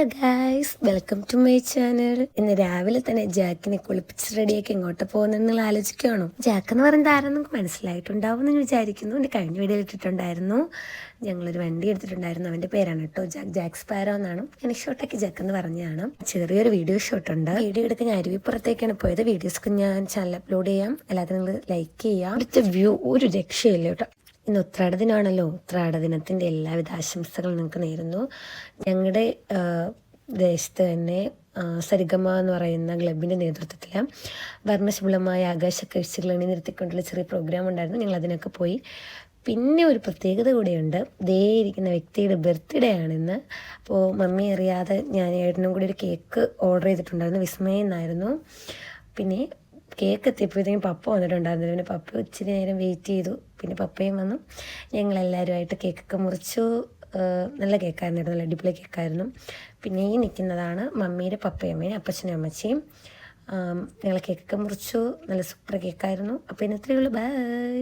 Hello guys, welcome to my channel. ഇന്ന് രാവിലെ തന്നെ ജാക്കിനെ കുളിപ്പിച്ച് റെഡിയാക്കി എങ്ങോട്ട് പോകുന്നെന്നുള്ള ആലോചിക്കുകയാണോ? ജാക്ക് എന്ന് പറയുന്നത് ആരെന്ന് നമുക്ക് മനസ്സിലായിട്ടുണ്ടാവും എന്ന് വിചാരിക്കുന്നു. എൻ്റെ കഴിഞ്ഞ വീഡിയോ ഇട്ടിട്ടുണ്ടായിരുന്നു. ഞങ്ങളൊരു വണ്ടി എടുത്തിട്ടുണ്ടായിരുന്നു. അവൻ്റെ പേരാണ് കേട്ടോ ജാക്ക് സ്പാരോ എന്നാണ്. ഞാൻ ഷോട്ടൊക്കെ ജാക്ക് എന്ന് പറഞ്ഞതാണ്. ചെറിയൊരു വീഡിയോ ഷോട്ടുണ്ട്. വീഡിയോ എടുക്കാൻ ഞാൻ അരുവിപ്പുറത്തേക്കാണ് പോയത്. വീഡിയോസൊക്കെ ഞാൻ ചാനൽ അപ്ലോഡ് ചെയ്യാം. എല്ലാത്തിനും നിങ്ങൾ ലൈക്ക് ചെയ്യാം. അടുത്ത വ്യൂ ഒരു രക്ഷയില്ല കേട്ടോ. ഇന്ന് ഉത്രാട ദിനമാണല്ലോ. ഉത്രാട ദിനത്തിൻ്റെ എല്ലാവിധ ആശംസകളും നിങ്ങൾക്ക് നേരുന്നു. ഞങ്ങളുടെ ദേശത്ത് തന്നെ സരിഗമ എന്ന് പറയുന്ന ക്ലബിൻ്റെ നേതൃത്വത്തിൽ വർണ്ണശബളമായ ആകാശക്കാഴ്ചകൾ അണിനിരത്തിക്കൊണ്ടുള്ള ചെറിയ പ്രോഗ്രാം ഉണ്ടായിരുന്നു. ഞങ്ങൾ അതിനൊക്കെ പോയി. പിന്നെ ഒരു പ്രത്യേകത കൂടെയുണ്ട്. ദേ ഇരിക്കുന്ന വ്യക്തിയുടെ ബർത്ത്ഡേ ആണിന്ന്. അപ്പോൾ മമ്മി അറിയാതെ ഞാൻ ഏട്ടനും കൂടി ഒരു കേക്ക് ഓർഡർ ചെയ്തിട്ടുണ്ടായിരുന്നു. വിസ്മയം എന്നായിരുന്നു. പിന്നെ കേക്ക് എത്തിയപ്പോഴത്തേക്കും പപ്പ വന്നിട്ടുണ്ടായിരുന്നു. പിന്നെ പപ്പ ഇച്ചിരി നേരം വെയിറ്റ് ചെയ്തു. പിന്നെ പപ്പയും വന്നു. ഞങ്ങളെല്ലാവരുമായിട്ട് കേക്കൊക്കെ മുറിച്ചു. നല്ല കേക്കായിരുന്നു കേട്ടോ, നല്ല അടിപൊളി കേക്കായിരുന്നു. പിന്നെ ഈ നിൽക്കുന്നതാണ് മമ്മിയുടെ പപ്പയമ്മയും അപ്പച്ചനും അമ്മച്ചിയും. ഞങ്ങൾ കേക്കൊക്കെ മുറിച്ചു. നല്ല സൂപ്പർ കേക്കായിരുന്നു. അപ്പോൾ ഇന്ന് ഇത്രയേ ഉള്ളൂ. ബൈ.